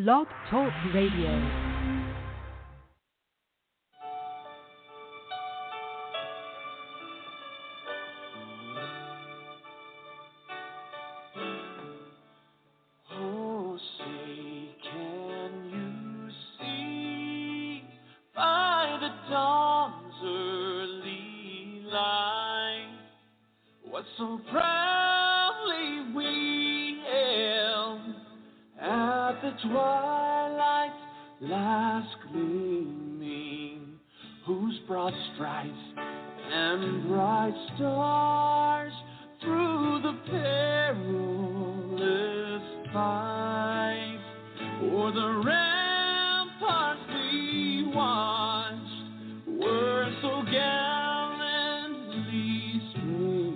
Blog Talk Radio. So proudly we hailed at the twilight's last gleaming, whose broad stripes and bright stars through the perilous fight o'er the ramparts we watched were so gallantly streaming.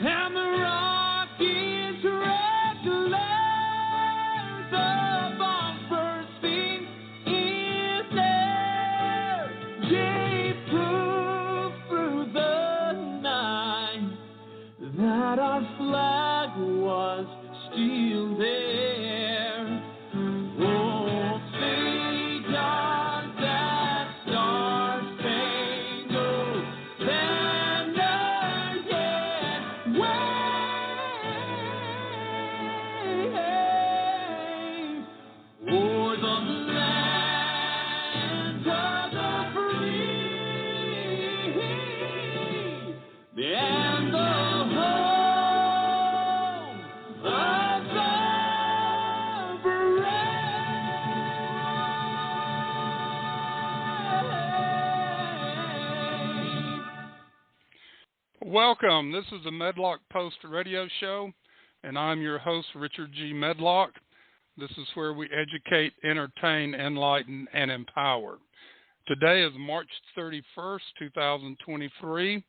And the rocket's red glares above bursting in air gave proof through the night that our flag was still there. Oh, sing down that star-spangled banner yet wave o'er the land of the free and the home of the brave. Welcome. This is the Medlock Post Radio Show, and I'm your host, Richard G. Medlock. This is where we educate, entertain, enlighten, and empower. Today is March 31st, 2023.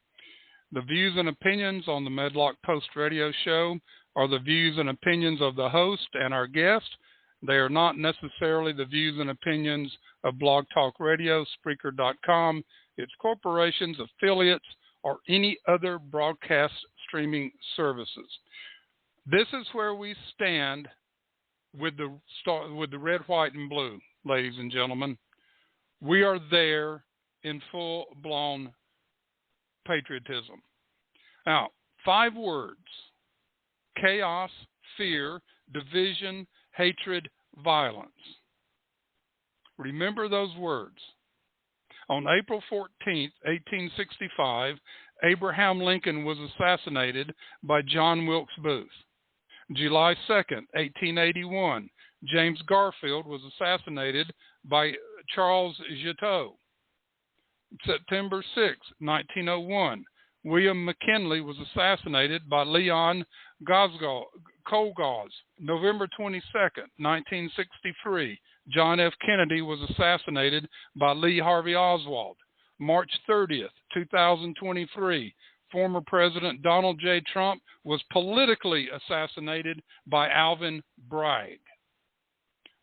The views and opinions on the Medlock Post Radio Show are the views and opinions of the host and our guest. They are not necessarily the views and opinions of Blog Talk Radio, Spreaker.com, its corporations, affiliates, or any other broadcast streaming services. This is where we stand with the red, white, and blue, ladies and gentlemen. We are there in full-blown patriotism. Now, 5 words: chaos, fear, division, hatred, violence. Remember those words. On April 14th, 1865, Abraham Lincoln was assassinated by John Wilkes Booth. July 2nd, 1881, James Garfield was assassinated by Charles Guiteau. September 6, 1901, William McKinley was assassinated by Leon Kolgos. November 22nd, 1963, John F. Kennedy was assassinated by Lee Harvey Oswald. March 30th, 2023, former President Donald J. Trump was politically assassinated by Alvin Bragg.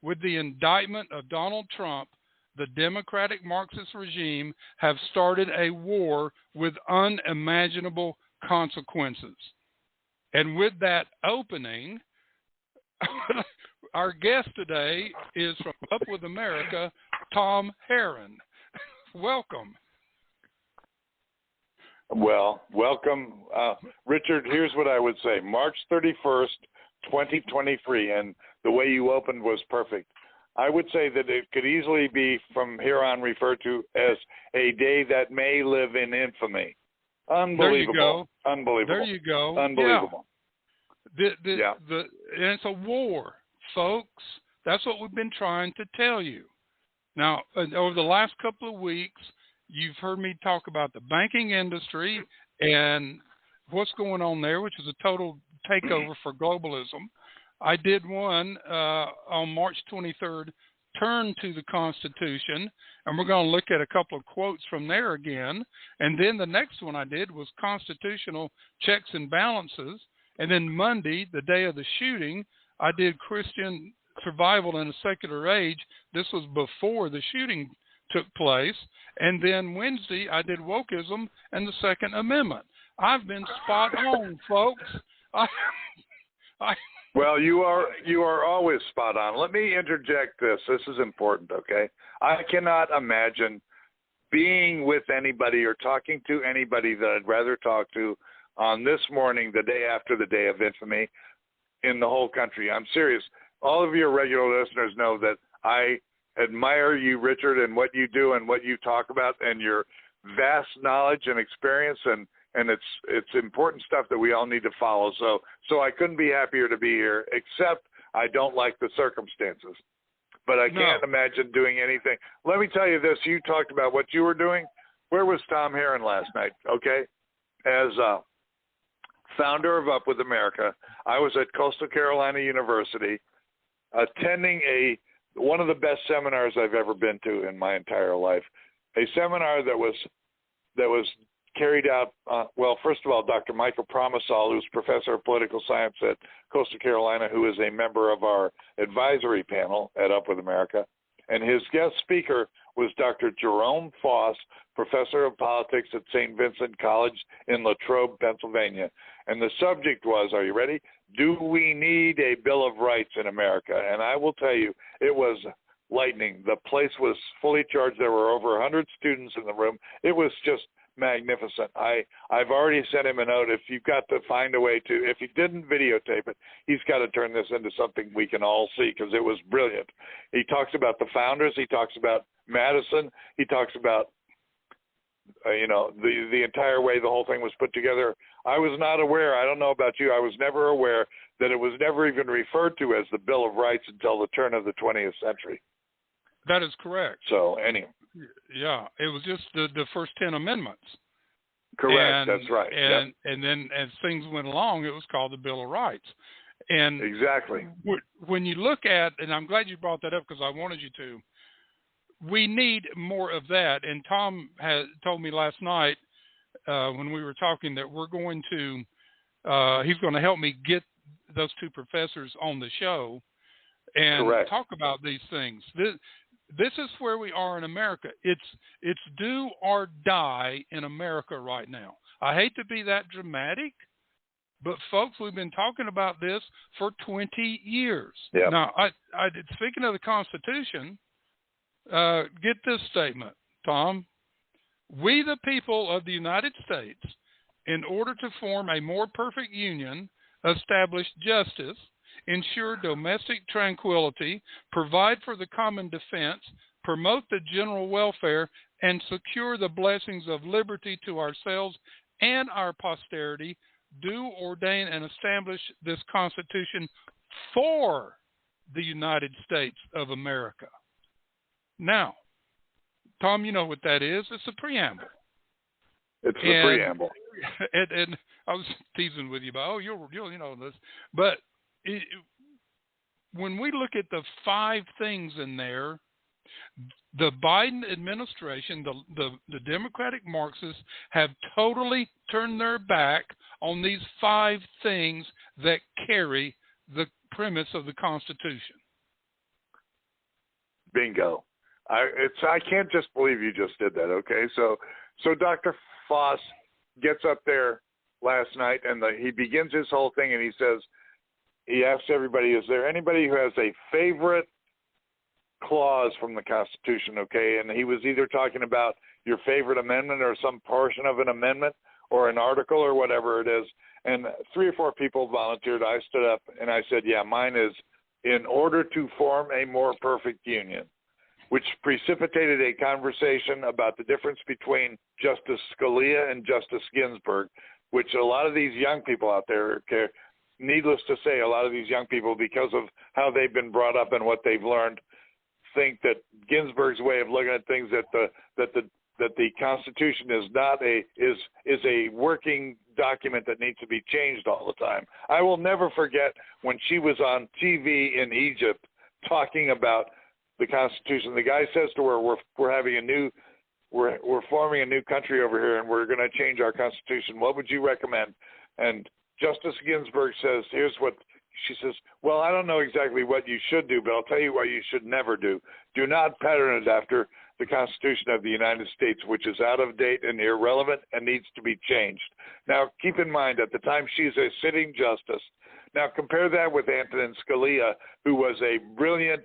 With the indictment of Donald Trump, the Democratic Marxist regime have started a war with unimaginable consequences. And with that opening, our guest today is from Up With America, Tom Herron. Welcome. Well, welcome. Richard, here's what I would say. March 31st, 2023, and the way you opened was perfect. I would say that it could easily be from here on referred to as a day that may live in infamy. Unbelievable. There you go. Unbelievable. There you go. Unbelievable. Yeah. And it's a war, folks. That's what we've been trying to tell you. Now, over the last couple of weeks, you've heard me talk about the banking industry and what's going on there, which is a total takeover for globalism. I did one on March 23rd, Turn to the Constitution, and we're going to look at a couple of quotes from there again. And then the next one I did was Constitutional Checks and Balances. And then Monday, the day of the shooting, I did Christian Survival in a Secular Age. This was before the shooting took place. And then Wednesday, I did Wokeism and the Second Amendment. I've been spot on, folks. Well, you are always spot on. Let me interject this. This is important, okay? I cannot imagine being with anybody or talking to anybody that I'd rather talk to on this morning, the day after the day of infamy, in the whole country. I'm serious. All of your regular listeners know that I admire you, Richard, and what you do and what you talk about and your vast knowledge and experience, and it's important stuff that we all need to follow. So I couldn't be happier to be here, except I don't like the circumstances. But I can't imagine doing anything. Let me tell you this. You talked about what you were doing. Where was Tom Herron last night, okay? As founder of Up With America, I was at Coastal Carolina University attending one of the best seminars I've ever been to in my entire life, a seminar that was carried out, well, first of all, Dr. Michael Promisal, who's professor of political science at Coastal Carolina, who is a member of our advisory panel at Up With America, and his guest speaker was Dr. Jerome Foss, professor of politics at St. Vincent College in Latrobe, Pennsylvania. And the subject was, are you ready? Do we need a Bill of Rights in America? And I will tell you, it was lightning. The place was fully charged. There were over 100 students in the room. It was just magnificent. I've already sent him a note. If you've got to find a way to, if he didn't videotape it, he's got to turn this into something we can all see, because it was brilliant. He talks about the founders. He talks about Madison. He talks about, the entire way the whole thing was put together. I was not aware. I don't know about you. I was never aware that it was never even referred to as the Bill of Rights until the turn of the 20th century. That is correct. So anyway. Yeah, it was just the first 10 amendments. Correct, that's right. And then as things went along, it was called the Bill of Rights. And exactly. When you look at, and I'm glad you brought that up because I wanted you to, we need more of that. And Tom had told me last night when we were talking that we're going to, he's going to help me get those two professors on the show and talk about these things. This is where we are in America. It's do or die in America right now. I hate to be that dramatic, but folks, we've been talking about this for 20 years. Yep. Now, I speaking of the Constitution, get this statement, Tom. We, the people of the United States, in order to form a more perfect union, establish justice, ensure domestic tranquility, provide for the common defense, promote the general welfare, and secure the blessings of liberty to ourselves and our posterity, do ordain and establish this Constitution for the United States of America. Now, Tom, you know what that is. It's a preamble. It's the preamble. And I was teasing with you about, you'll know this, but when we look at the 5 things in there, the Biden administration, the Democratic Marxists have totally turned their back on these 5 things that carry the premise of the Constitution. Bingo. I can't just believe you just did that, okay? So Dr. Foss gets up there last night and he begins his whole thing and he asks everybody, is there anybody who has a favorite clause from the Constitution, okay? And he was either talking about your favorite amendment or some portion of an amendment or an article or whatever it is. And 3 or 4 people volunteered. I stood up and I said, yeah, mine is in order to form a more perfect union, which precipitated a conversation about the difference between Justice Scalia and Justice Ginsburg, which a lot of these young people out there care. Needless to say, a lot of these young people, because of how they've been brought up and what they've learned, think that Ginsburg's way of looking at things, that the Constitution is a working document that needs to be changed all the time. I will never forget when she was on TV in Egypt talking about the Constitution. The guy says to her, "We're forming a new country over here, and we're going to change our Constitution. What would you recommend?" And Justice Ginsburg says, here's what she says, well, I don't know exactly what you should do, but I'll tell you what you should never do. Do not pattern it after the Constitution of the United States, which is out of date and irrelevant and needs to be changed. Now, keep in mind, at the time she's a sitting justice, Now compare that with Antonin Scalia, who was a brilliant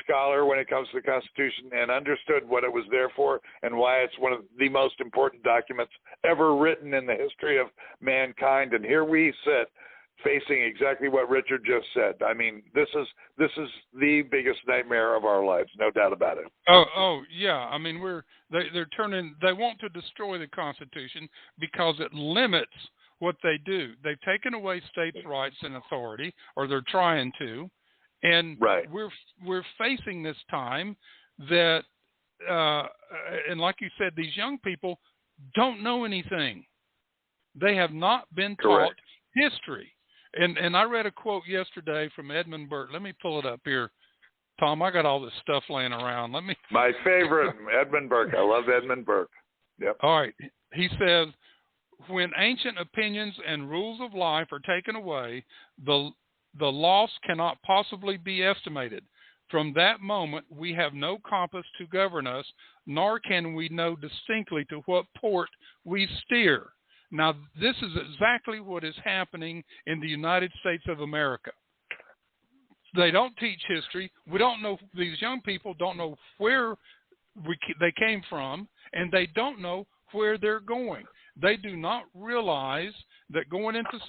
scholar when it comes to the Constitution and understood what it was there for and why it's one of the most important documents ever written in the history of mankind. And here we sit facing exactly what Richard just said. I mean, this is the biggest nightmare of our lives, no doubt about it. Oh yeah. I mean, they want to destroy the Constitution because it limits what they do. They've taken away states' rights and authority, or they're trying to. And right. we're facing this time that, and like you said, these young people don't know anything. They have not been taught history. And I read a quote yesterday from Edmund Burke. Let me pull it up here, Tom. I got all this stuff laying around. My favorite, Edmund Burke. I love Edmund Burke. Yep. All right. He says, when ancient opinions and rules of life are taken away, the loss cannot possibly be estimated. From that moment, we have no compass to govern us, nor can we know distinctly to what port we steer. Now, this is exactly what is happening in the United States of America. They don't teach history. We don't know, these young people don't know where they came from, and they don't know where they're going. They do not realize that going into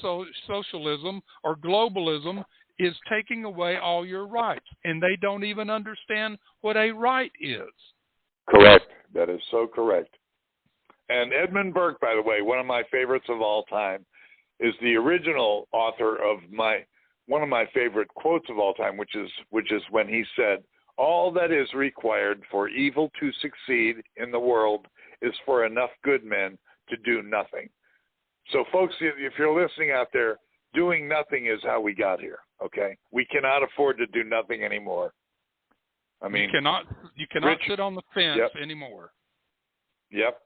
socialism or globalism is taking away all your rights, and they don't even understand what a right is. Correct. That is so correct. And Edmund Burke, by the way, one of my favorites of all time, is the original author of one of my favorite quotes of all time, which is when he said, "All that is required for evil to succeed in the world is for enough good men to do nothing." So, folks, if you're listening out there, doing nothing is how we got here, okay? We cannot afford to do nothing anymore. I mean, you cannot sit on the fence anymore. Yep.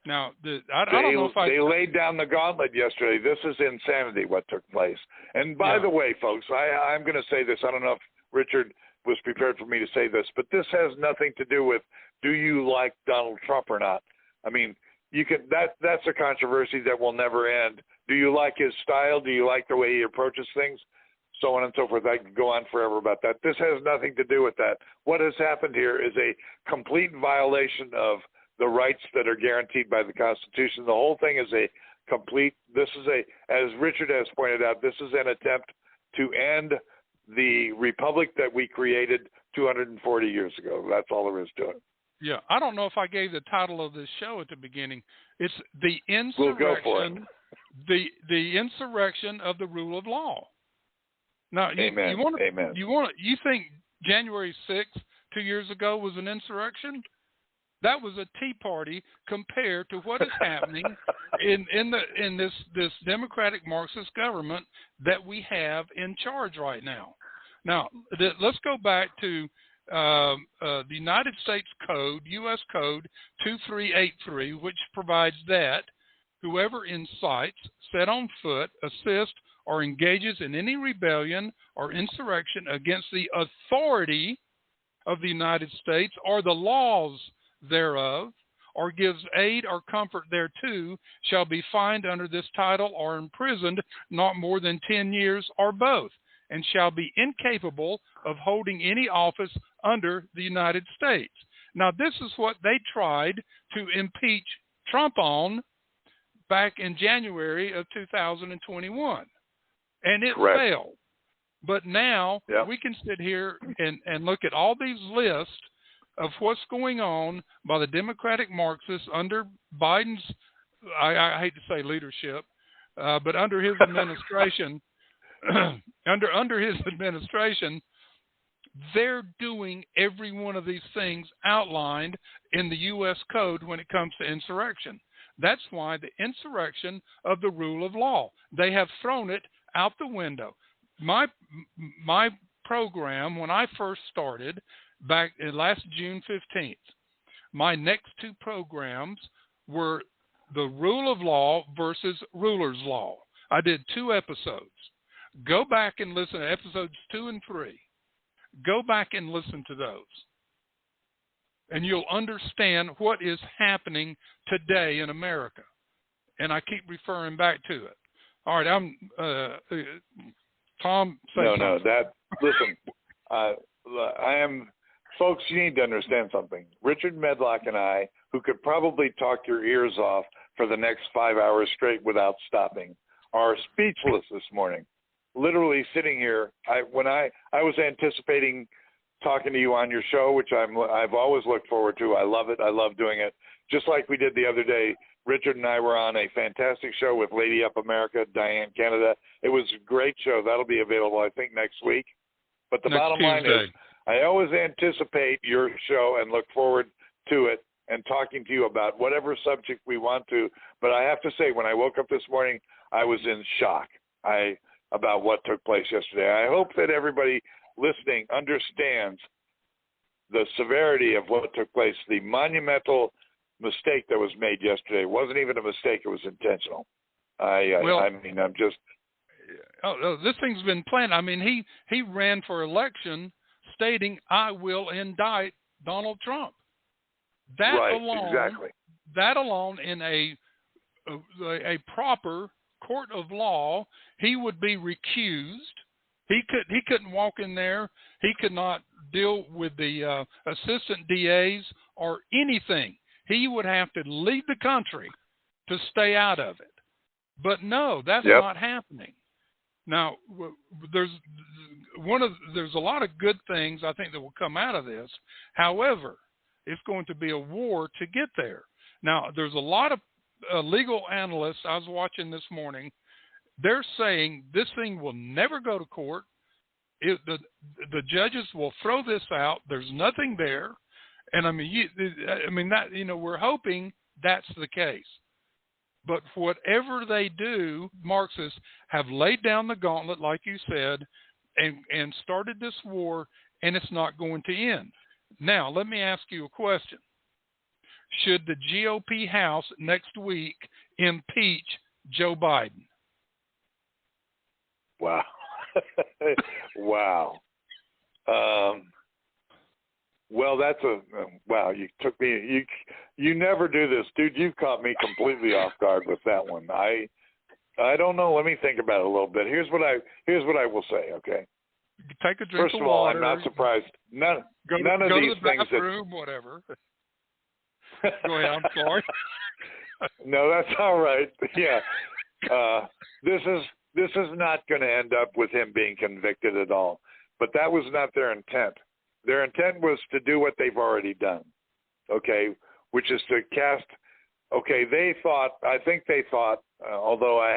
Now, I don't know if they laid down the gauntlet yesterday. This is insanity, what took place. And by the way, folks, I'm going to say this. I don't know if Richard was prepared for me to say this, but this has nothing to do with do you like Donald Trump or not. I mean, that's a controversy that will never end. Do you like his style? Do you like the way he approaches things? So on and so forth. I could go on forever about that. This has nothing to do with that. What has happened here is a complete violation of the rights that are guaranteed by the Constitution. The whole thing is as Richard has pointed out, this is an attempt to end the republic that we created 240 years ago. That's all there is to it. Yeah, I don't know if I gave the title of this show at the beginning. It's the insurrection. We'll go for it. The insurrection of the rule of law. Now, Amen. You think January 6th, 2 years ago, was an insurrection? That was a tea party compared to what is happening in this democratic Marxist government that we have in charge right now. Now, let's go back to the United States Code, U.S. Code 2383, which provides that whoever incites, set on foot, assists, or engages in any rebellion or insurrection against the authority of the United States or the laws thereof, or gives aid or comfort thereto, shall be fined under this title or imprisoned not more than 10 years or both, and shall be incapable of holding any office under the United States. Now, this is what they tried to impeach Trump on back in January of 2021, and it failed. But now we can sit here and look at all these lists of what's going on by the Democratic Marxists under Biden's, I hate to say leadership, but under his administration, under his administration, they're doing every one of these things outlined in the U.S. Code when it comes to insurrection. That's why the insurrection of the rule of law. They have thrown it out the window. My program, when I first started, back in last June 15th, my next two programs were the rule of law versus ruler's law. I did 2 episodes. Go back and listen to episodes 2 and 3. Go back and listen to those. And you'll understand what is happening today in America. And I keep referring back to it. All right, I'm Tom. Say No, something. listen, I am, folks, you need to understand something. Richard Medlock and I, who could probably talk your ears off for the next 5 hours straight without stopping, are speechless this morning. Literally sitting here, when I was anticipating talking to you on your show, which I've always looked forward to. I love it. I love doing it. Just like we did the other day, Richard and I were on a fantastic show with Lady Up America, Diane Canada. It was a great show. That'll be available, I think, next week. But the bottom line is, I always anticipate your show and look forward to it and talking to you about whatever subject we want to. But I have to say, when I woke up this morning, I was in shock about what took place yesterday. I hope that everybody listening understands the severity of what took place, the monumental mistake that was made yesterday. It wasn't even a mistake. It was intentional. This thing's been planned. I mean, he ran for election stating, I will indict Donald Trump. That alone in a proper court of law, he would be recused. He couldn't walk in there. He could not deal with the assistant DAs or anything. He would have to leave the country to stay out of it. But no, that's not happening. Now, there's a lot of good things I think that will come out of this. However, it's going to be a war to get there. Now, there's a lot of legal analysts I was watching this morning. They're saying this thing will never go to court. The judges will throw this out. There's nothing there, and we're hoping that's the case. But whatever they do, Marxists have laid down the gauntlet, like you said, and started this war, and it's not going to end. Now, let me ask you a question. Should the GOP House next week impeach Joe Biden? Wow. Wow. Well, wow. You took me. You never do this, dude. You caught me completely off guard with that one. I don't know. Let me think about it a little bit. Here's what I will say. Okay. Take a drink First of of all, water. I'm not surprised. None of go these to the things bathroom, whatever. Go ahead. I'm sorry. No, that's all right. Yeah. This is not going to end up with him being convicted at all. But that was not their intent. Their intent was to do what they've already done, okay, which is to cast. Okay, I think they thought, although I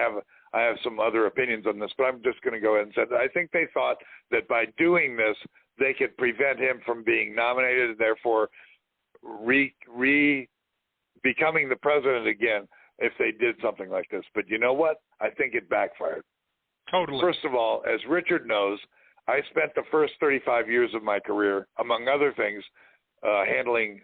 have some other opinions on this, but I'm just going to go ahead and say that I think they thought that by doing this, they could prevent him from being nominated and therefore becoming the president again if they did something like this. But you know what? I think it backfired. Totally. First of all, as Richard knows, I spent the first 35 years of my career, among other things, handling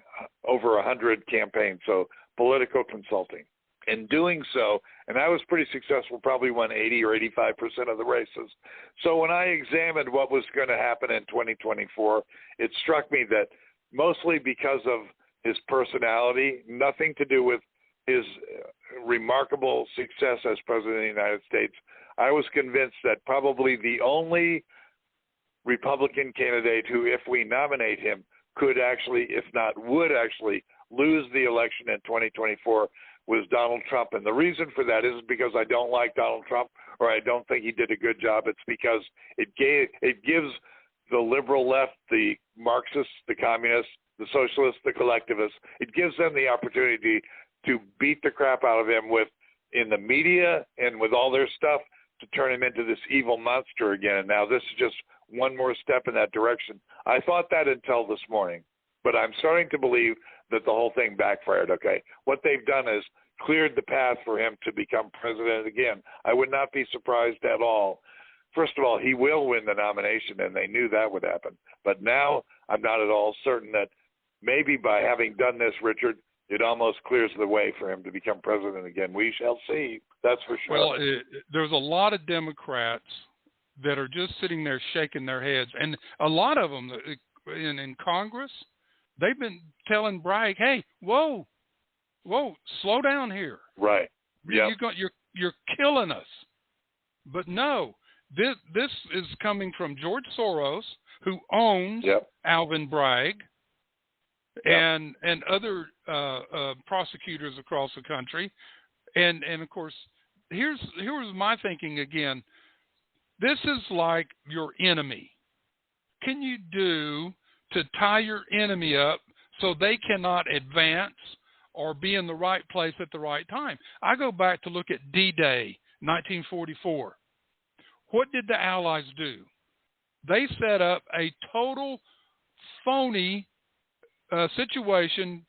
over 100 campaigns, so political consulting. In doing so, and I was pretty successful, probably won 80 or 85% of the races. So when I examined what was going to happen in 2024, it struck me that mostly because of his personality, nothing to do with his remarkable success as president of the United States, I was convinced that probably the only Republican candidate who, if we nominate him, could actually, if not would actually, lose the election in 2024 was Donald Trump. And the reason for that isn't because I don't like Donald Trump or I don't think he did a good job. It's because it gives the liberal left, the Marxists, the communists, the socialists, the collectivists, it gives them the opportunity to beat the crap out of him in the media and with all their stuff to turn him into this evil monster again. And now this is just one more step in that direction. I thought that until this morning, but I'm starting to believe that the whole thing backfired, okay? What they've done is cleared the path for him to become president again. I would not be surprised at all. First of all, he will win the nomination, and they knew that would happen. But now I'm not at all certain that maybe by having done this, Richard, it almost clears the way for him to become president again. We shall see. That's for sure. Well, there's a lot of Democrats that are just sitting there shaking their heads. And a lot of them in Congress, they've been telling Bragg, hey, whoa, slow down here. Right. Yep. You're killing us. But no, this is coming from George Soros, who owns Alvin Bragg and other prosecutors across the country. And of course, here's my thinking again. This is like your enemy. Can you do to tie your enemy up so they cannot advance or be in the right place at the right time? I go back to look at D-Day, 1944. What did the Allies do? They set up a total phony situation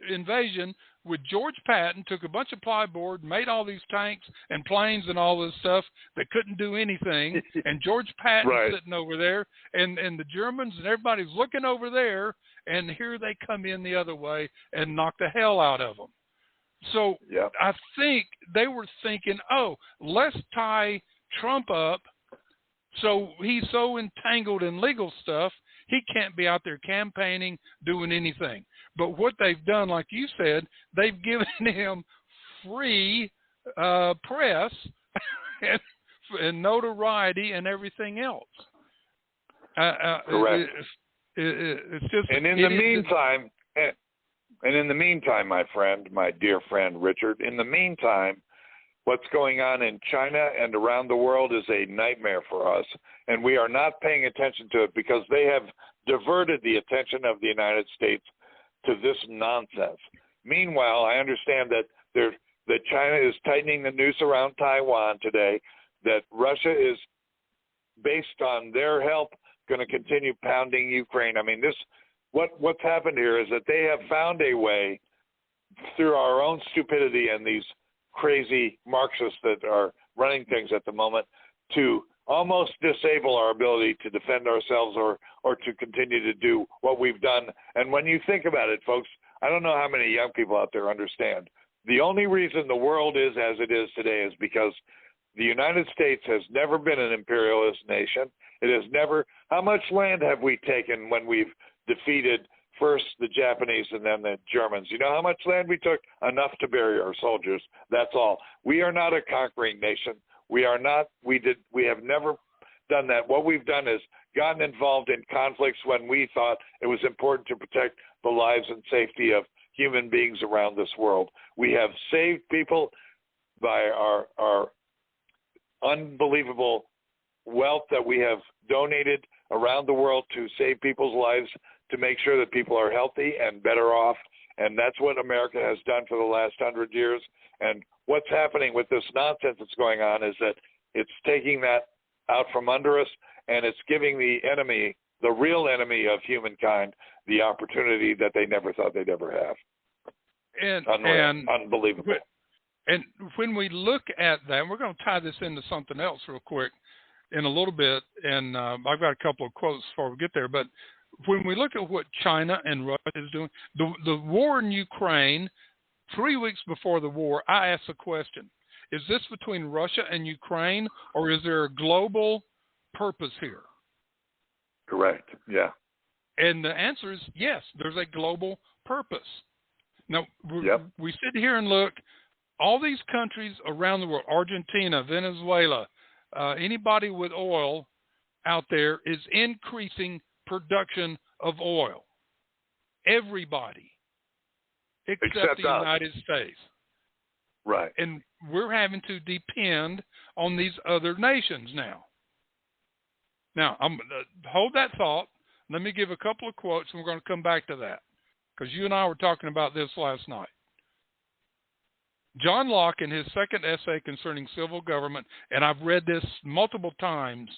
invasion with George Patton, took a bunch of plyboard, made all these tanks and planes and all this stuff that couldn't do anything, and George Patton sitting over there, and the Germans and everybody's looking over there, and here they come in the other way and knock the hell out of them. So I think they were thinking, oh, let's tie Trump up so he's so entangled in legal stuff, he can't be out there campaigning, doing anything. But what they've done, like you said, they've given him free press and notoriety and everything else. Correct. It's just. And in the meantime, my friend, my dear friend Richard, in the meantime, what's going on in China and around the world is a nightmare for us, and we are not paying attention to it because they have diverted the attention of the United States to this nonsense. Meanwhile, I understand that China is tightening the noose around Taiwan today, that Russia is, based on their help, going to continue pounding Ukraine. I mean, what's happened here is that they have found a way, through our own stupidity and these crazy Marxists that are running things at the moment, to almost disable our ability to defend ourselves or to continue to do what we've done. And when you think about it, folks, I don't know how many young people out there understand. The only reason the world is as it is today is because the United States has never been an imperialist nation. It has never. How much land have we taken when we've defeated first the Japanese and then the Germans? You know how much land we took? Enough to bury our soldiers. That's all. We are not a conquering nation. We are not. We have never done that. What we've done is gotten involved in conflicts when we thought it was important to protect the lives and safety of human beings around this world. We have saved people by our unbelievable wealth that we have donated around the world to save people's lives, to make sure that people are healthy and better off. And that's what America has done for the last 100 years. And what's happening with this nonsense that's going on is that it's taking that out from under us, and it's giving the enemy, the real enemy of humankind, the opportunity that they never thought they'd ever have. And unbelievable. And when we look at that, and we're going to tie this into something else real quick in a little bit, and I've got a couple of quotes before we get there, but when we look at what China and Russia is doing, the war in Ukraine, 3 weeks before the war, I asked the question, is this between Russia and Ukraine, or is there a global purpose here? Correct, yeah. And the answer is yes, there's a global purpose. Now, we sit here and look, all these countries around the world, Argentina, Venezuela, anybody with oil out there is increasing production of oil. Everybody, except the United States. Right. And we're having to depend on these other nations now. Now, I'm hold that thought. Let me give a couple of quotes, and we're going to come back to that, because you and I were talking about this last night. John Locke, in his second essay concerning civil government, and I've read this multiple times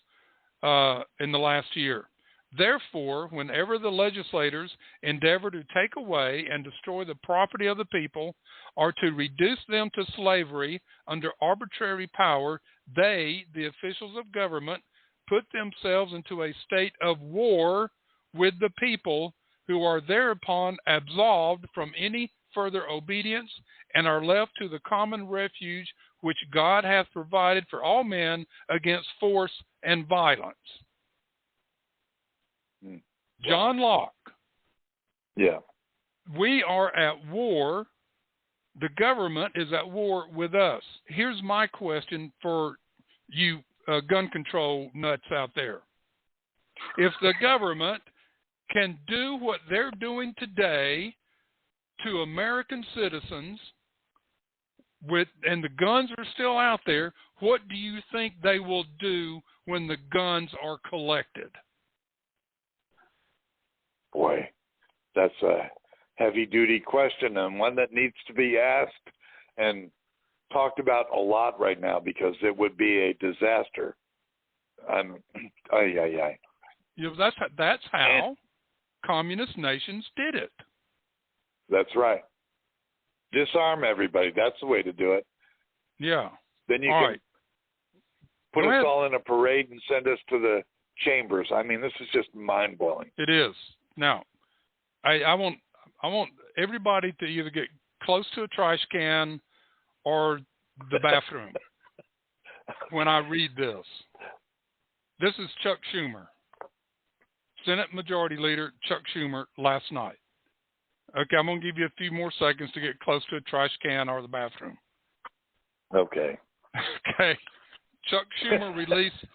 in the last year. Therefore, whenever the legislators endeavor to take away and destroy the property of the people, or to reduce them to slavery under arbitrary power, they, the officials of government, put themselves into a state of war with the people, who are thereupon absolved from any further obedience, and are left to the common refuge which God hath provided for all men against force and violence. John Locke. Yeah. We are at war the government is at war with us. Here's my question for you gun control nuts out there. If the government can do what they're doing today to American citizens, and the guns are still out there, what do you think they will do when the guns are collected? Boy, that's a heavy-duty question, and one that needs to be asked and talked about a lot right now, because it would be a disaster. You know, that's how communist nations did it. That's right. Disarm everybody. That's the way to do it. Yeah. Then you all can right. put Go us ahead. all in a parade and send us to the chambers. I mean, this is just mind-blowing. It is. Now, I want everybody to either get close to a trash can or the bathroom when I read this. This is Chuck Schumer, Senate Majority Leader Chuck Schumer, last night. Okay, I'm going to give you a few more seconds to get close to a trash can or the bathroom. Okay. Okay. Chuck Schumer released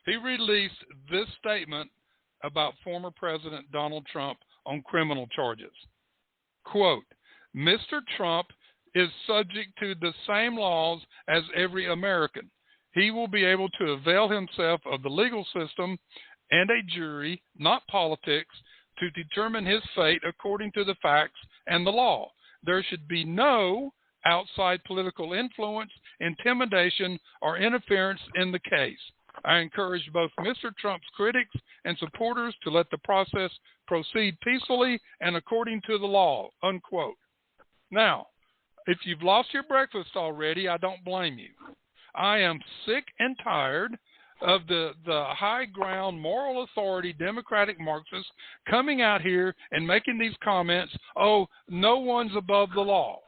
he released this statement about former President Donald Trump on criminal charges. Quote, Mr. Trump is subject to the same laws as every American. He will be able to avail himself of the legal system and a jury, not politics, to determine his fate according to the facts and the law. There should be no outside political influence, intimidation, or interference in the case. I encourage both Mr. Trump's critics and supporters to let the process proceed peacefully and according to the law, unquote. Now, if you've lost your breakfast already, I don't blame you. I am sick and tired of the high ground moral authority Democratic Marxists coming out here and making these comments, oh, no one's above the law,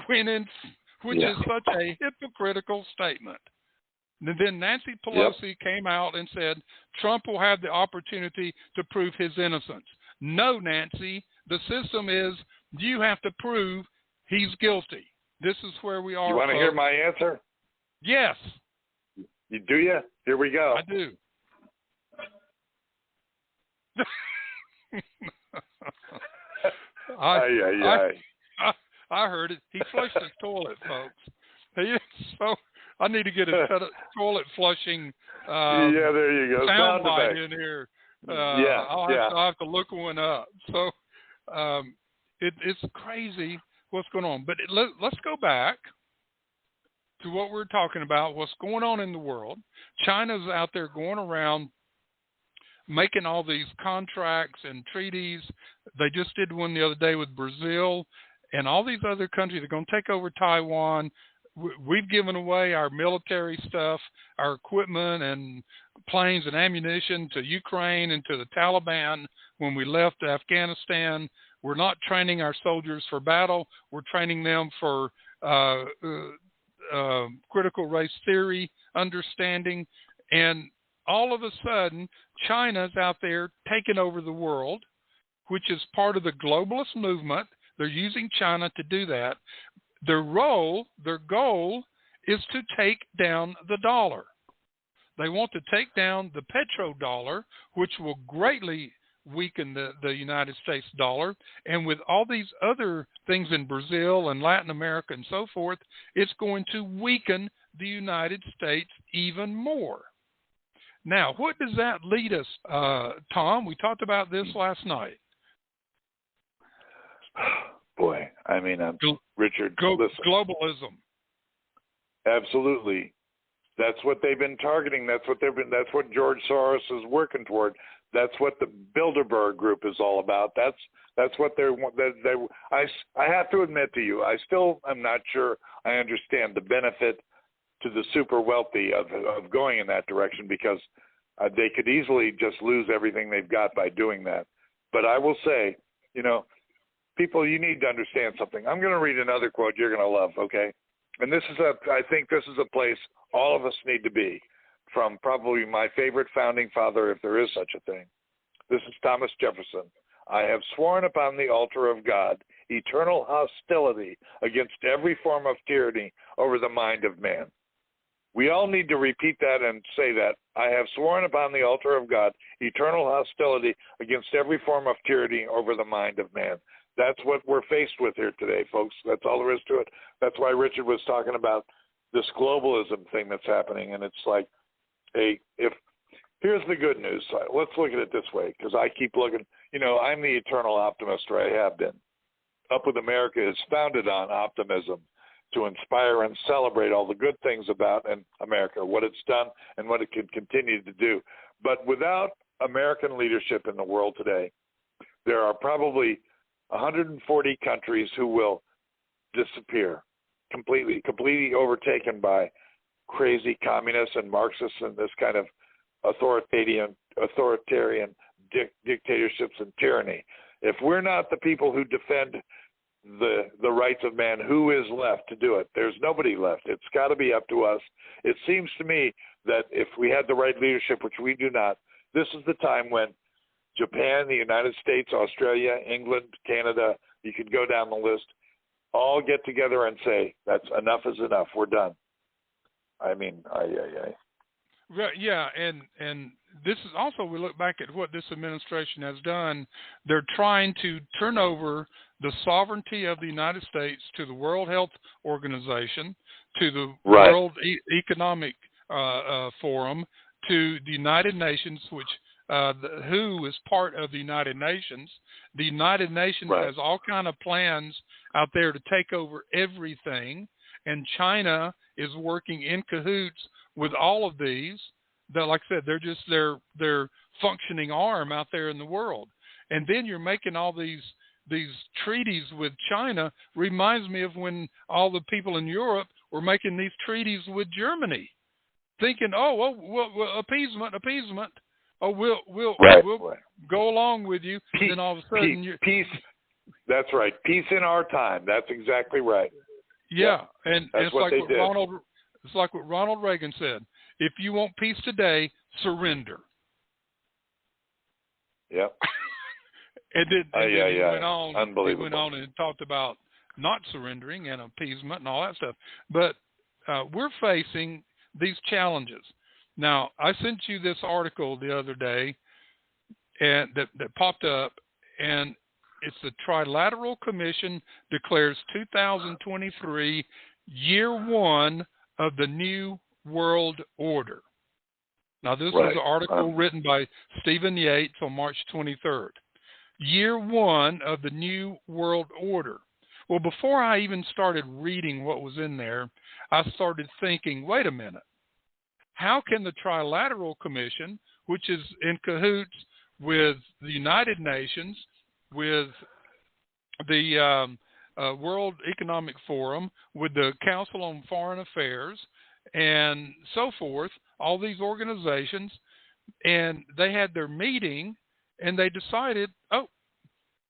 which is such a hypocritical statement. And then Nancy Pelosi came out and said Trump will have the opportunity to prove his innocence. No, Nancy, the system is you have to prove he's guilty. This is where we are. You want to hear my answer? Yes. You do you? Here we go. I do. I heard it. He flushed his toilet, folks. I need to get a toilet flushing there you go. sound bite in here. I'll have to look one up. So it's crazy what's going on. But let's go back to what we're talking about, what's going on in the world. China's out there going around making all these contracts and treaties. They just did one the other day with Brazil, and all these other countries are going to take over Taiwan. We've given away our military stuff, our equipment and planes and ammunition to Ukraine and to the Taliban when we left Afghanistan. We're not training our soldiers for battle. We're training them for critical race theory understanding. And all of a sudden, China's out there taking over the world, which is part of the globalist movement. They're using China to do that. Their goal is to take down the dollar. They want to take down the petrodollar, which will greatly weaken the United States dollar. And with all these other things in Brazil and Latin America and so forth, it's going to weaken the United States even more. Now, what does that lead us, Tom? We talked about this last night. Boy, I mean, Richard, listen. Globalism. Absolutely. That's what they've been targeting. That's what George Soros is working toward. That's what the Bilderberg group is all about. That's what I have to admit to you, I still am not sure I understand the benefit to the super wealthy of going in that direction, because they could easily just lose everything they've got by doing that. But I will say, people, you need to understand something. I'm going to read another quote you're going to love, okay? And I think this is a place all of us need to be, from probably my favorite founding father, if there is such a thing. This is Thomas Jefferson. I have sworn upon the altar of God eternal hostility against every form of tyranny over the mind of man. We all need to repeat that and say that. I have sworn upon the altar of God eternal hostility against every form of tyranny over the mind of man. That's what we're faced with here today, folks. That's all there is to it. That's why Richard was talking about this globalism thing that's happening. And it's like, here's the good news. Let's look at it this way, because I keep looking. I'm the eternal optimist, or I have been. Up with America is founded on optimism, to inspire and celebrate all the good things about America, what it's done and what it can continue to do. But without American leadership in the world today, there are probably 140 countries who will disappear, completely overtaken by crazy communists and Marxists and this kind of authoritarian dictatorships and tyranny. If we're not the people who defend the rights of man, who is left to do it? There's nobody left. It's got to be up to us. It seems to me that if we had the right leadership, which we do not, this is the time when Japan, the United States, Australia, England, Canada, you could go down the list, all get together and say, that's enough is enough. We're done. I mean, Right, yeah, and this is also, we look back at what this administration has done. They're trying to turn over the sovereignty of the United States to the World Health Organization, to the World Economic Forum, to the United Nations, which the WHO is part of the United Nations. The United Nations has all kind of plans out there to take over everything, and China is working in cahoots with all of these. That, like I said, they're just their functioning arm out there in the world. And then you're making all these treaties with China. Reminds me of when all the people in Europe were making these treaties with Germany, thinking, well, appeasement. Oh, we'll go along with you. Peace, and then all of a sudden, peace. That's right. Peace in our time. That's exactly right. Yeah, and that's it's what like they did. It's like what Ronald Reagan said. If you want peace today, surrender. Yep. And then he went on. Unbelievable. He went on and talked about not surrendering and appeasement and all that stuff. But we're facing these challenges. Now, I sent you this article the other day, and that popped up, and it's the Trilateral Commission declares 2023 year one of the New World Order. Now, this is an article written by Stephen Yates on March 23rd. Year one of the New World Order. Well, before I even started reading what was in there, I started thinking, wait a minute. How can the Trilateral Commission, which is in cahoots with the United Nations, with the World Economic Forum, with the Council on Foreign Affairs, and so forth, all these organizations, and they had their meeting, and they decided,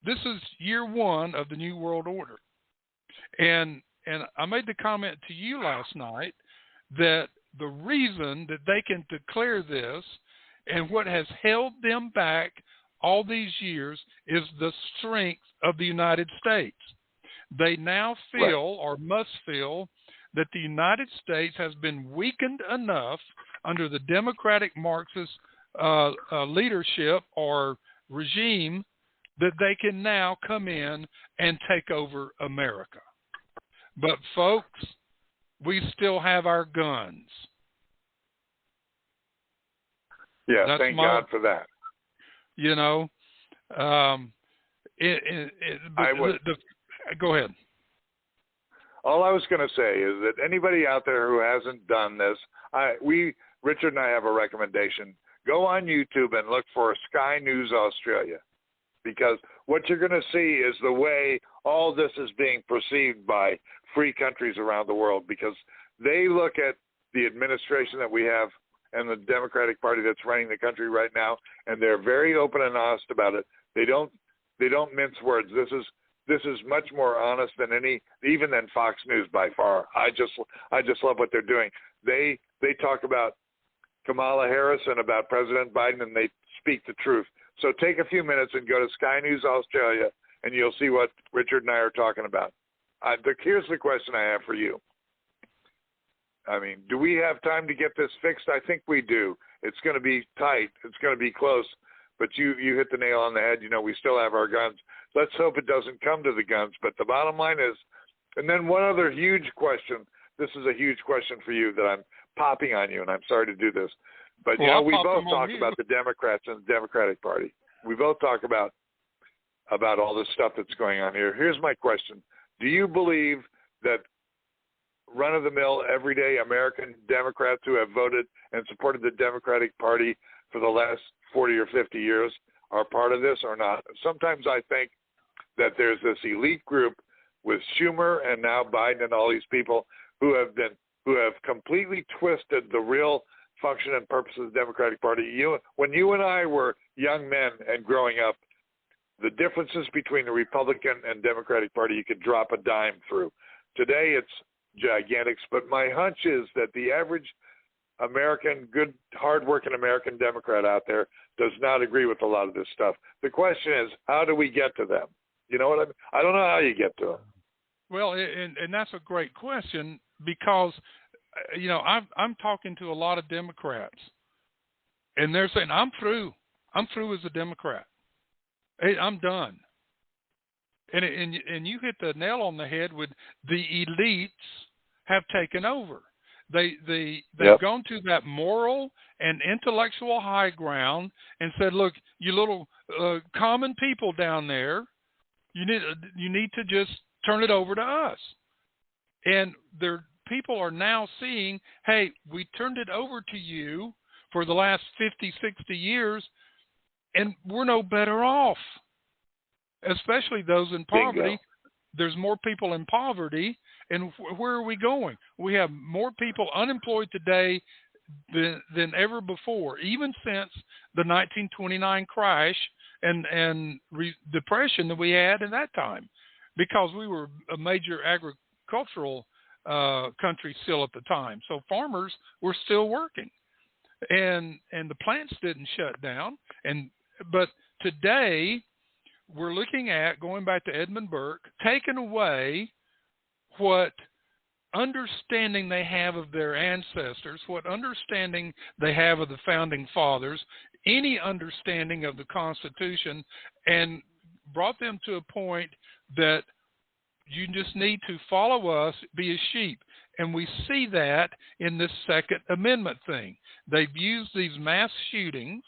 this is year one of the New World Order. And I made the comment to you last night that the reason that they can declare this and what has held them back all these years is the strength of the United States. They now feel or must feel that the United States has been weakened enough under the Democratic Marxist leadership or regime that they can now come in and take over America. But, folks, we still have our guns. Yeah, thank God for that. You know, go ahead. All I was going to say is that anybody out there who hasn't done this, Richard and I have a recommendation. Go on YouTube and look for Sky News Australia, because what you're going to see is the way all this is being perceived by free countries around the world, because they look at the administration that we have and the Democratic Party that's running the country right now, and they're very open and honest about it. They don't mince words. This is much more honest than even than Fox News by far. I just love what they're doing. They talk about Kamala Harris and about President Biden, and they speak the truth. So take a few minutes and go to Sky News Australia and you'll see what Richard and I are talking about. Here's the question I have for you. I mean, do we have time to get this fixed? I think we do. It's going to be tight. It's going to be close. But you hit the nail on the head. You know, we still have our guns. Let's hope it doesn't come to the guns. But the bottom line is, and then one other huge question. This is a huge question for you that I'm popping on you, and I'm sorry to do this. But, you know, we both talk about the Democrats and the Democratic Party. We both talk about all this stuff that's going on here. Here's my question. Do you believe that run-of-the-mill, everyday American Democrats who have voted and supported the Democratic Party for the last 40 or 50 years are part of this or not? Sometimes I think that there's this elite group with Schumer and now Biden and all these people who have completely twisted the real function and purpose of the Democratic Party. When you and I were young men and growing up, the differences between the Republican and Democratic Party you could drop a dime through. Today it's gigantic, but my hunch is that the average American, good, hardworking American Democrat out there does not agree with a lot of this stuff. The question is, how do we get to them? You know what I mean? I don't know how you get to them. Well, and that's a great question because, you know, I'm talking to a lot of Democrats, and they're saying, I'm through. I'm through as a Democrat. Hey, I'm done. And you hit the nail on the head with the elites have taken over. They've gone to that moral and intellectual high ground and said, look, you little common people down there, you need to just turn it over to us. And people are now seeing, hey, we turned it over to you for the last 50, 60 years, and we're no better off, especially those in poverty. Bingo. There's more people in poverty, and where are we going? We have more people unemployed today than ever before, even since the 1929 crash and depression that we had in that time, because we were a major agricultural country still at the time. So farmers were still working, and the plants didn't shut down. But today we're looking at, going back to Edmund Burke, taking away what understanding they have of their ancestors, what understanding they have of the founding fathers, any understanding of the Constitution, and brought them to a point that you just need to follow us, be a sheep. And we see that in this Second Amendment thing. They've used these mass shootings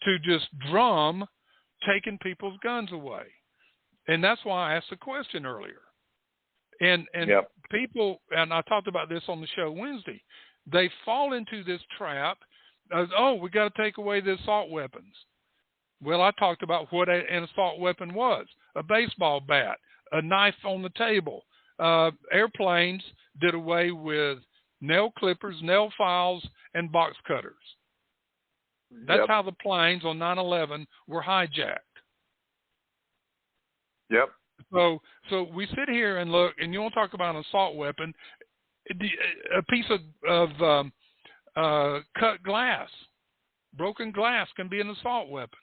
to just drum taking people's guns away. And that's why I asked the question earlier. And yep. People, and I talked about this on the show Wednesday, they fall into this trap of, we got to take away the assault weapons. Well, I talked about what an assault weapon was: a baseball bat, a knife on the table. Airplanes did away with nail clippers, nail files, and box cutters. That's how the planes on 9/11 were hijacked. Yep. So we sit here and look, and you want to talk about an assault weapon, a piece of cut glass, broken glass can be an assault weapon.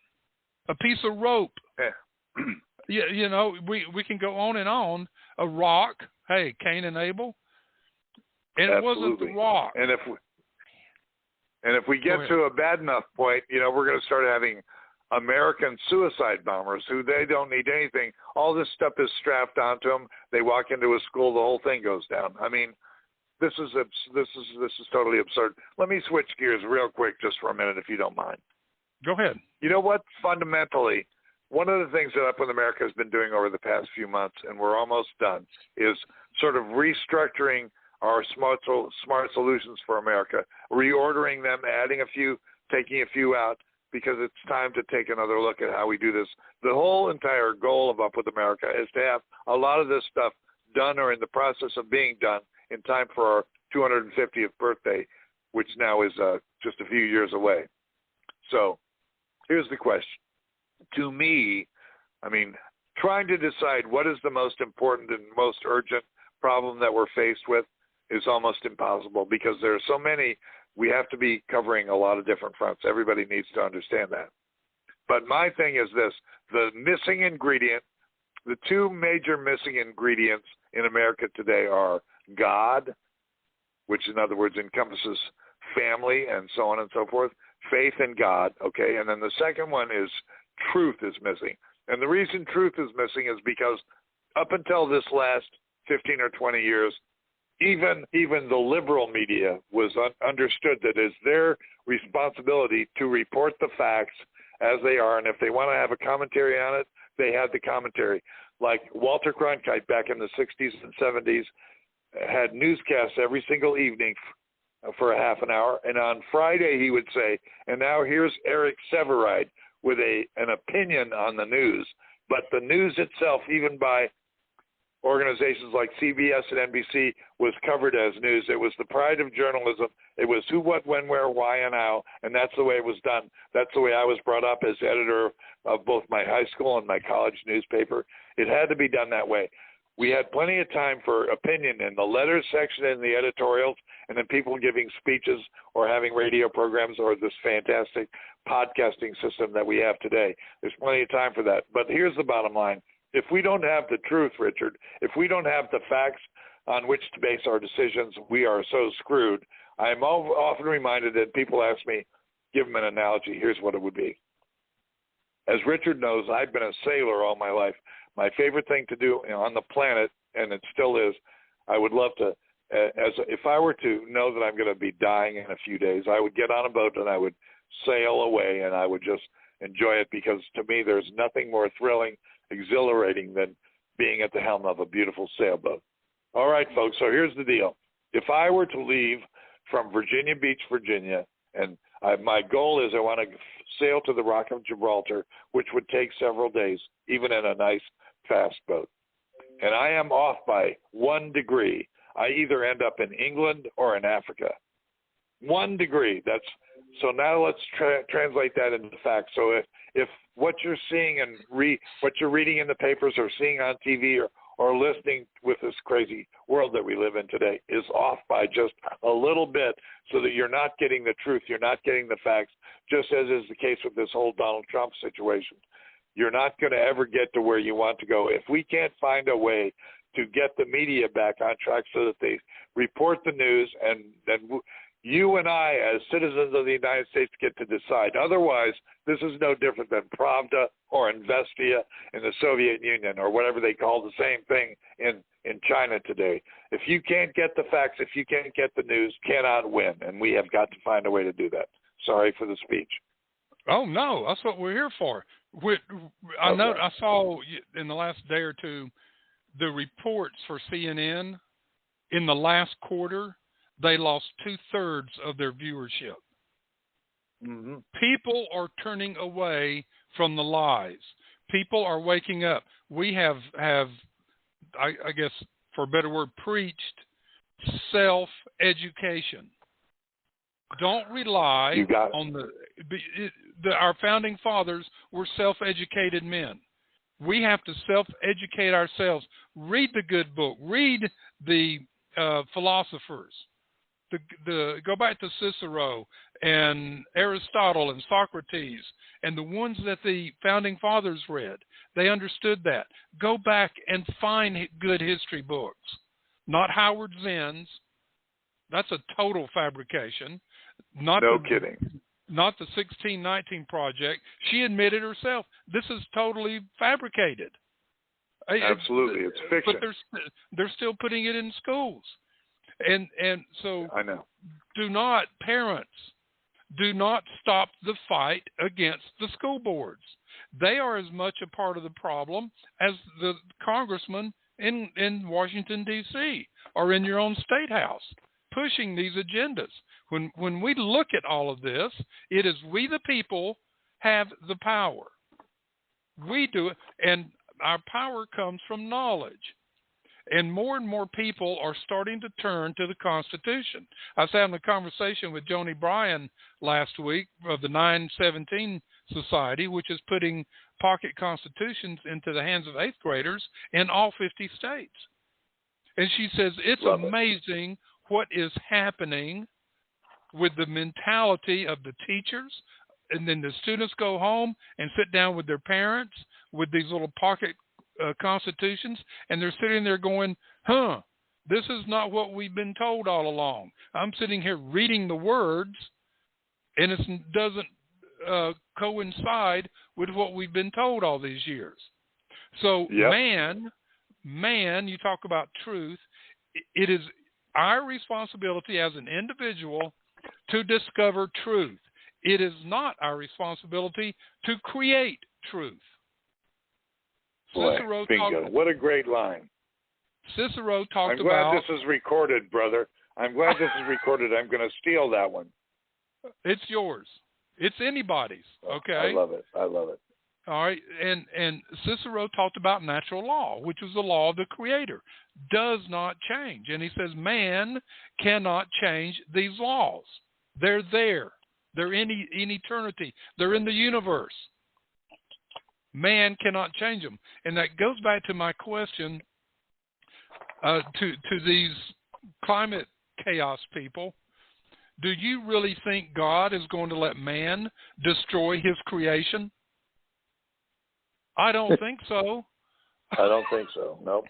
A piece of rope. Yeah. You know, we can go on and on. A rock. Hey, Cain and Abel. And Absolutely. It wasn't the rock. And if we get to a bad enough point, you know, we're going to start having American suicide bombers who they don't need anything. All this stuff is strapped onto them. They walk into a school, the whole thing goes down. I mean, this is totally absurd. Let me switch gears real quick just for a minute, if you don't mind. Go ahead. You know what? Fundamentally, one of the things that Up With America has been doing over the past few months, and we're almost done, is sort of restructuring our smart solutions for America, reordering them, adding a few, taking a few out, because it's time to take another look at how we do this. The whole entire goal of Up With America is to have a lot of this stuff done or in the process of being done in time for our 250th birthday, which now is just a few years away. So here's the question. To me, I mean, trying to decide what is the most important and most urgent problem that we're faced with is almost impossible, because there are so many. We have to be covering a lot of different fronts. Everybody needs to understand that. But my thing is this: the missing ingredient, the two major missing ingredients in America today are God, which in other words encompasses family and so on and so forth, faith in God, okay? And then the second one is truth is missing. And the reason truth is missing is because up until this last 15 or 20 years, even the liberal media was understood that it's their responsibility to report the facts as they are, and if they want to have a commentary on it, they had the commentary. Like Walter Cronkite back in the 60s and 70s had newscasts every single evening for a half an hour, and on Friday he would say, and now here's Eric Severide with an opinion on the news. But the news itself, even by organizations like CBS and NBC, was covered as news. It was the pride of journalism. It was who, what, when, where, why, and how, and that's the way it was done. That's the way I was brought up as editor of both my high school and my college newspaper. It had to be done that way. We had plenty of time for opinion in the letters section and the editorials, and then people giving speeches or having radio programs or this fantastic podcasting system that we have today. There's plenty of time for that. But here's the bottom line. If we don't have the truth, Richard, if we don't have the facts on which to base our decisions, we are so screwed. I'm often reminded that people ask me, give them an analogy. Here's what it would be. As Richard knows, I've been a sailor all my life. My favorite thing to do on the planet, and it still is, I would love to, if I were to know that I'm going to be dying in a few days, I would get on a boat and I would sail away and I would just enjoy it, because to me there's nothing more thrilling, exhilarating than being at the helm of a beautiful sailboat. All right, folks, so here's the deal. If I were to leave from Virginia Beach, Virginia, and my goal is I want to sail to the Rock of Gibraltar, which would take several days, even in a nice, fast boat, and I am off by 1 degree, I either end up in England or in Africa. 1 degree. So now let's translate that into facts. So if what you're seeing and what you're reading in the papers or seeing on TV or listening with this crazy world that we live in today is off by just a little bit, so that you're not getting the truth, you're not getting the facts, just as is the case with this whole Donald Trump situation, you're not going to ever get to where you want to go. If we can't find a way to get the media back on track so that they report the news, and then you and I, as citizens of the United States, get to decide. Otherwise, this is no different than Pravda or Investia in the Soviet Union, or whatever they call the same thing in China today. If you can't get the facts, if you can't get the news, cannot win, and we have got to find a way to do that. Sorry for the speech. Oh, no, that's what we're here for. I saw in the last day or two the reports for CNN in the last quarter. They lost 2/3 of their viewership. Mm-hmm. People are turning away from the lies. People are waking up. We have I guess, for a better word, preached self-education. Don't rely on our founding fathers were self-educated men. We have to self-educate ourselves. Read the good book. Read the philosophers. Go back to Cicero and Aristotle and Socrates and the ones that the founding fathers read. They understood that. Go back and find good history books, not Howard Zinn's. That's a total fabrication. No kidding. Not the 1619 Project. She admitted herself, this is totally fabricated. Absolutely, it's fiction. But they're still putting it in schools. And so I know. Parents, do not stop the fight against the school boards. They are as much a part of the problem as the congressmen in Washington, D.C. or in your own state house pushing these agendas. When we look at all of this, it is we the people have the power. We do it, and our power comes from knowledge. And more people are starting to turn to the Constitution. I was having a conversation with Joni Bryan last week of the 917 Society, which is putting pocket constitutions into the hands of 8th graders in all 50 states. And she says, it's amazing what is happening with the mentality of the teachers, and then the students go home and sit down with their parents with these little pocket constitutions, and they're sitting there going, this is not what we've been told all along. I'm sitting here reading the words, and it doesn't coincide with what we've been told all these years. So man, you talk about truth. It is our responsibility as an individual to discover truth. It is not our responsibility to create truth. Boy, bingo. What a great line. Cicero talked about... I'm glad this is recorded, brother. I'm glad this is recorded. I'm going to steal that one. It's yours. It's anybody's, okay? I love it. All right, and Cicero talked about natural law, which was the law of the Creator. Does not change. And he says man cannot change these laws. They're there. They're in eternity. They're in the universe. Man cannot change them. And that goes back to my question to these climate chaos people. Do you really think God is going to let man destroy his creation? I don't think so. I don't think so. Nope.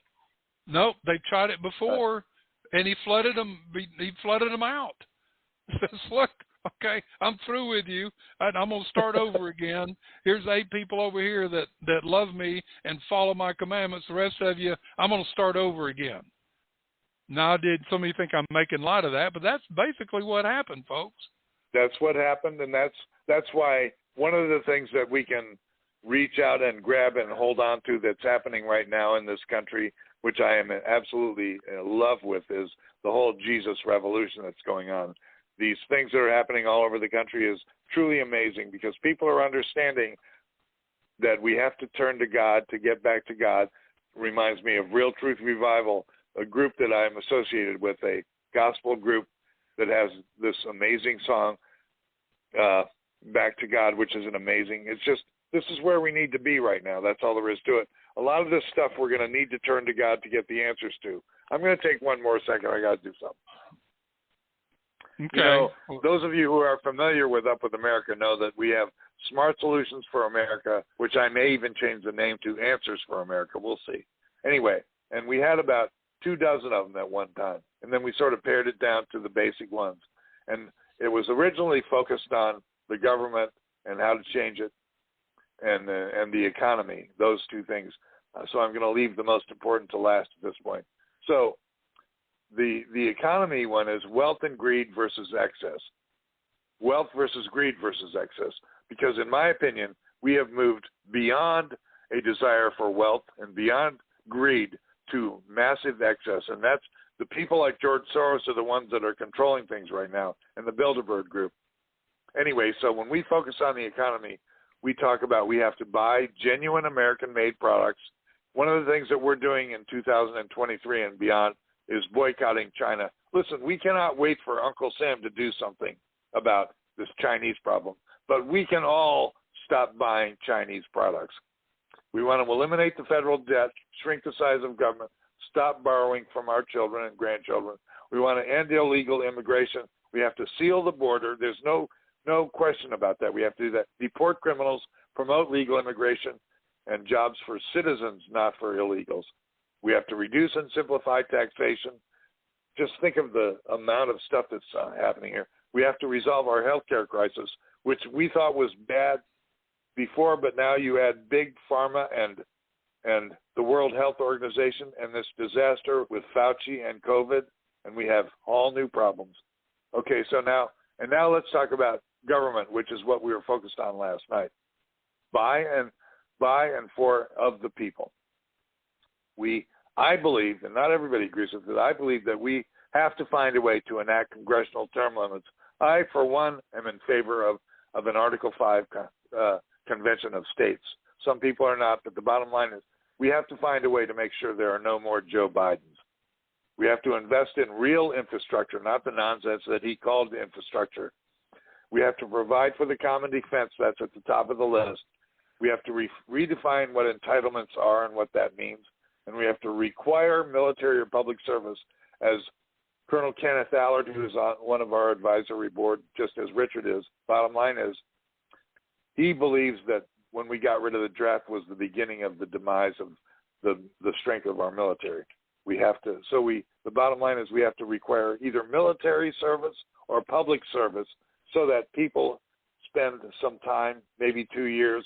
Nope. They've tried it before, and he flooded them. He flooded them out. He says, "Look, okay, I'm through with you. I'm going to start over again. Here's 8 people over here that love me and follow my commandments. The rest of you, I'm going to start over again." Now, did some of you think I'm making light of that? But that's basically what happened, folks. That's what happened, and that's why one of the things that we can reach out and grab and hold on to that's happening right now in this country, which I am absolutely in love with, is the whole Jesus revolution that's going on. These things that are happening all over the country is truly amazing because people are understanding that we have to turn to God to get back to God. Reminds me of Real Truth Revival, a group that I'm associated with, a gospel group that has this amazing song, Back to God, which is an amazing, it's just, this is where we need to be right now. That's all there is to it. A lot of this stuff we're going to need to turn to God to get the answers to. I'm going to take one more second. I got to do something. Okay. You know, those of you who are familiar with Up With America know that we have Smart Solutions for America, which I may even change the name to Answers for America. We'll see. Anyway, and we had about 24 of them at one time, and then we sort of pared it down to the basic ones. And it was originally focused on the government and how to change it, and the economy, those two things. So I'm going to leave the most important to last at this point. So the economy one is wealth and greed versus excess. Wealth versus greed versus excess. Because in my opinion, we have moved beyond a desire for wealth and beyond greed to massive excess. And that's the people like George Soros are the ones that are controlling things right now, and the Bilderberg Group. Anyway, so when we focus on the economy, we talk about we have to buy genuine American-made products. One of the things that we're doing in 2023 and beyond is boycotting China. Listen, we cannot wait for Uncle Sam to do something about this Chinese problem, but we can all stop buying Chinese products. We want to eliminate the federal debt, shrink the size of government, stop borrowing from our children and grandchildren. We want to end illegal immigration. We have to seal the border. There's no question about that. We have to do that. Deport criminals, promote legal immigration, and jobs for citizens, not for illegals. We have to reduce and simplify taxation. Just think of the amount of stuff that's happening here. We have to resolve our healthcare crisis, which we thought was bad before, but now you add big pharma and the World Health Organization and this disaster with Fauci and COVID, and we have all new problems. Okay, so now let's talk about government, which is what we were focused on last night. By and for of the people. I believe, and not everybody agrees with it, I believe that we have to find a way to enact congressional term limits. I, for one, am in favor of an Article 5 convention of states. Some people are not, but the bottom line is we have to find a way to make sure there are no more Joe Bidens. We have to invest in real infrastructure, not the nonsense that he called infrastructure. We have to provide for the common defense. That's at the top of the list. We have to redefine what entitlements are and what that means. And we have to require military or public service, as Colonel Kenneth Allard, who is on one of our advisory board, just as Richard is. Bottom line is he believes that when we got rid of the draft was the beginning of the demise of the strength of our military. We have to. The bottom line is we have to require either military service or public service so that people spend some time, maybe 2 years,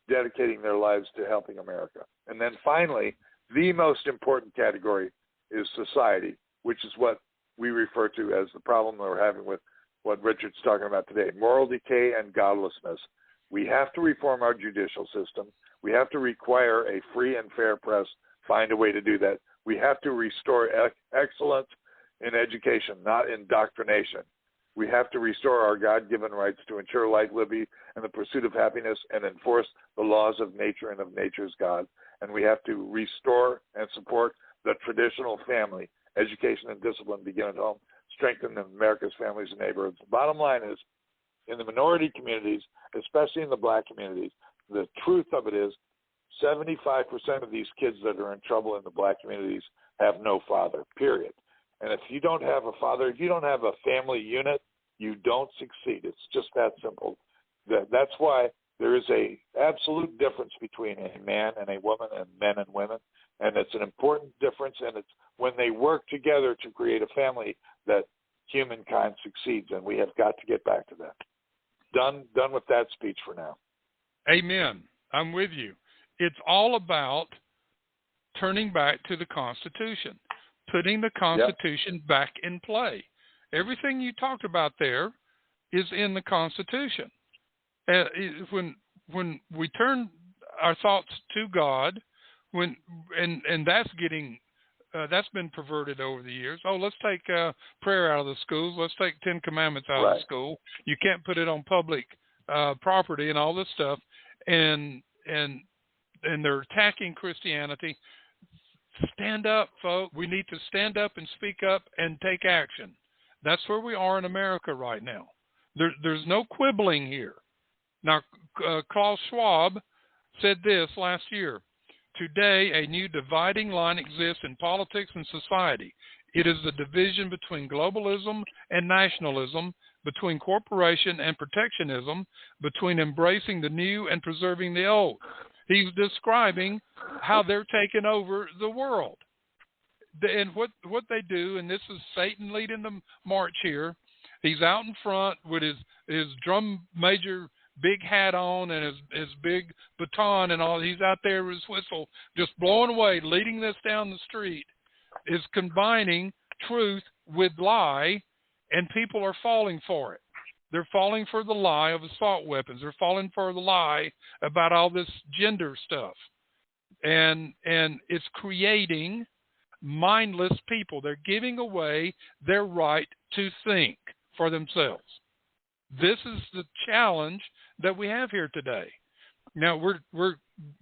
dedicating their lives to helping America. And then finally, the most important category is society, which is what we refer to as the problem that we're having with what Richard's talking about today, moral decay and godlessness. We have to reform our judicial system. We have to require a free and fair press, find a way to do that. We have to restore excellence in education, not indoctrination. We have to restore our God-given rights to ensure life, liberty, and the pursuit of happiness and enforce the laws of nature and of nature's God. And we have to restore and support the traditional family. Education and discipline begin at home, strengthen America's families and neighborhoods. The bottom line is, in the minority communities, especially in the black communities, the truth of it is 75% of these kids that are in trouble in the black communities have no father, period. And if you don't have a father, if you don't have a family unit, you don't succeed. It's just that simple. That's why there is a absolute difference between a man and a woman and men and women. And it's an important difference, and it's when they work together to create a family that humankind succeeds, and we have got to get back to that. Done with that speech for now. Amen. I'm with you. It's all about turning back to the Constitution, putting the Constitution back in play. Everything you talked about there is in the Constitution. When we turn our thoughts to God, and that's getting that's been perverted over the years. Oh, let's take prayer out of the schools. Let's take 10 Commandments out of the school. You can't put it on public property and all this stuff. And they're attacking Christianity. Stand up, folks. We need to stand up and speak up and take action. That's where we are in America right now. There's no quibbling here. Now, Klaus Schwab said this last year. Today, a new dividing line exists in politics and society. It is the division between globalism and nationalism, between corporation and protectionism, between embracing the new and preserving the old. He's describing how they're taking over the world. And what they do, and this is Satan leading the march here, he's out in front with his drum major big hat on and his big baton and all. He's out there with his whistle just blowing away, leading this down the street, is combining truth with lie, and people are falling for it. They're falling for the lie of assault weapons. They're falling for the lie about all this gender stuff. And it's creating mindless people. They're giving away their right to think for themselves. This is the challenge that we have here today. Now, we're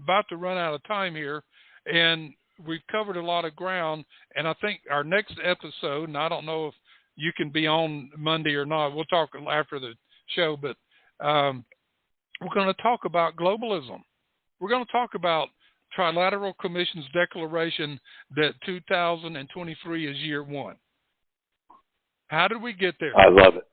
about to run out of time here, and we've covered a lot of ground, and I think our next episode, and I don't know if you can be on Monday or not, we'll talk after the show, but we're going to talk about globalism. We're going to talk about Trilateral Commission's declaration that 2023 is year one. How did we get there? I love it.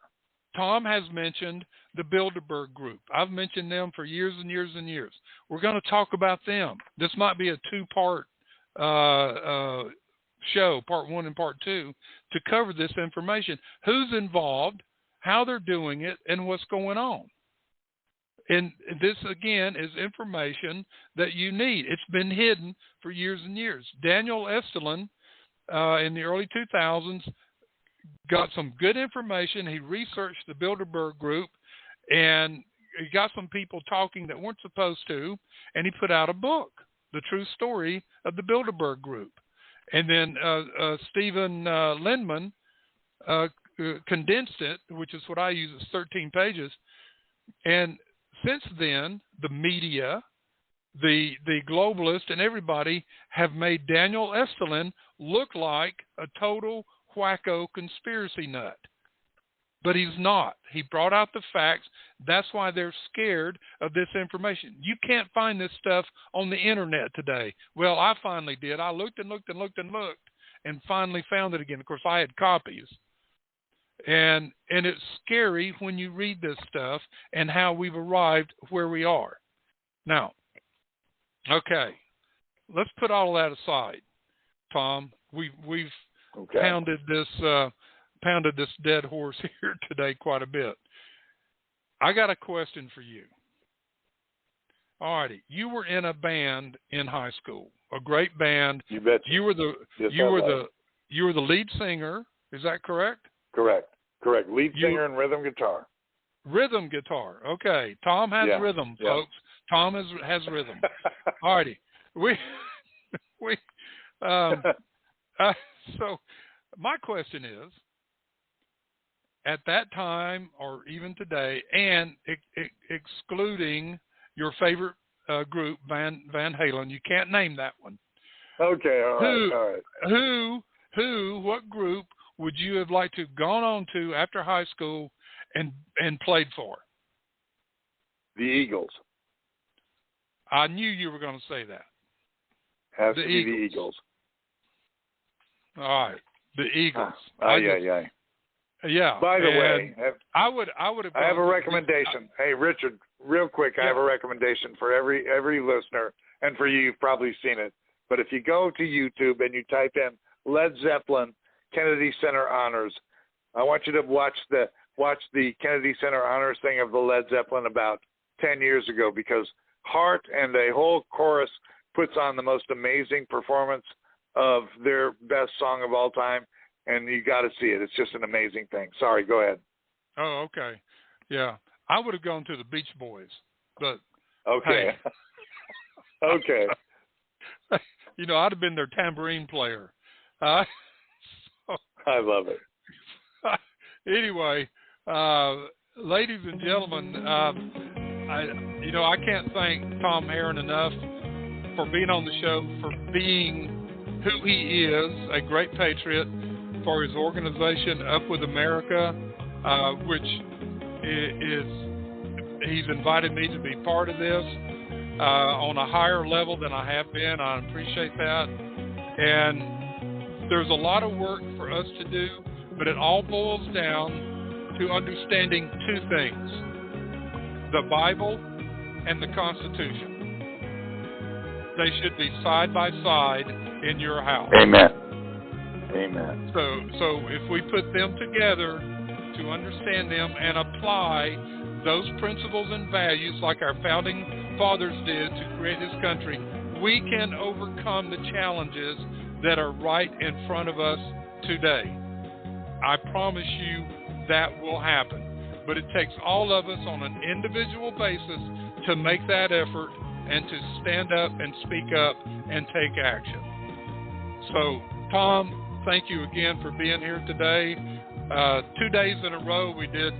Tom has mentioned the Bilderberg Group. I've mentioned them for years and years and years. We're going to talk about them. This might be a two-part show, part one and part two, to cover this information. Who's involved, how they're doing it, and what's going on. And this, again, is information that you need. It's been hidden for years and years. Daniel Estelin, in the early 2000s, got some good information. He researched the Bilderberg Group, and he got some people talking that weren't supposed to, and he put out a book, The True Story of the Bilderberg Group. And then Stephen Lindman condensed it, which is what I use. It's 13 pages. And since then, the media, the globalists, and everybody have made Daniel Estelin look like a total wacko conspiracy nut. But he's not. He brought out the facts. That's why they're scared of this information. You can't find this stuff on the internet today. Well, I finally did. I looked and looked and looked and looked and finally found it again. Of course, I had copies. And it's scary when you read this stuff and how we've arrived where we are. Now, okay, let's put all that aside, Tom. We've pounded this dead horse here today quite a bit. I got a question for you. All righty, you were in a band in high school, a great band. You bet. You were the lead singer. Is that correct? Correct. Lead singer and rhythm guitar. Rhythm guitar. Okay. Tom has rhythm, folks. Tom has rhythm. All righty. So my question is, at that time or even today, and excluding your favorite group, Van Halen, you can't name that one. Okay, all right. What group would you have liked to have gone on to after high school and played for? The Eagles. I knew you were going to say that. Has to be the Eagles. All right, the Eagles. Yeah. By the way, I would have. I have a recommendation. Hey, Richard, real quick, I have a recommendation for every listener, and for you, you've probably seen it. But if you go to YouTube and you type in Led Zeppelin Kennedy Center Honors, I want you to watch the Kennedy Center Honors thing of the Led Zeppelin about 10 years ago, because Hart and the whole chorus puts on the most amazing performance of their best song of all time, and you got to see it. It's just an amazing thing. Sorry, go ahead. Oh, okay. Yeah, I would have gone to the Beach Boys, but okay. Hey. Okay. I'd have been their tambourine player. I love it. Anyway, ladies and gentlemen, I can't thank Tom Herron enough for being on the show, for being who he is, a great patriot, for his organization Up With America, which he's invited me to be part of this on a higher level than I have been. I appreciate that. And there's a lot of work for us to do, but it all boils down to understanding two things: the Bible and the Constitution. They should be side by side in your house. Amen. So if we put them together to understand them and apply those principles and values like our founding fathers did to create this country, we can overcome the challenges that are right in front of us today. I promise you that will happen. But it takes all of us on an individual basis to make that effort and to stand up and speak up and take action. So, Tom, thank you again for being here today. 2 days in a row, we did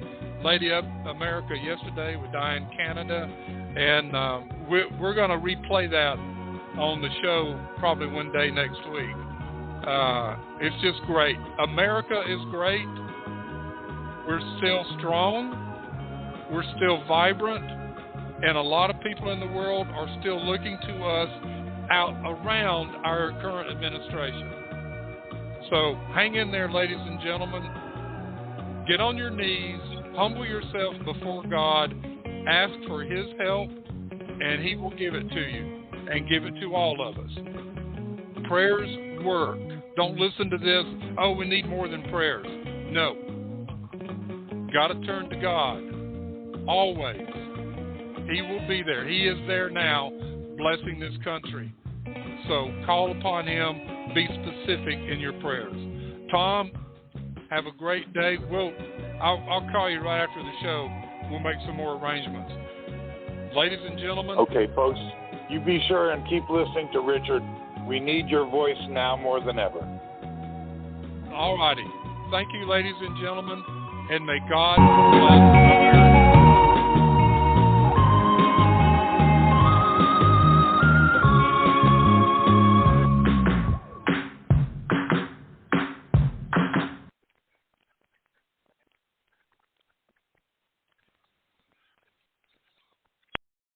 Lady of America yesterday with Diane Canada, and we're going to replay that on the show probably one day next week. It's just great. America is great. We're still strong. We're still vibrant. And a lot of people in the world are still looking to us out around our current administration. So hang in there, ladies and gentlemen. Get on your knees. Humble yourself before God. Ask for His help, and He will give it to you and give it to all of us. Prayers work. Don't listen to this, oh, we need more than prayers. No. Got to turn to God. Always. He will be there. He is there now, blessing this country. So call upon Him. Be specific in your prayers. Tom, have a great day. I'll call you right after the show. We'll make some more arrangements. Ladies and gentlemen. Okay, folks, you be sure and keep listening to Richard. We need your voice now more than ever. All righty. Thank you, ladies and gentlemen, and may God bless.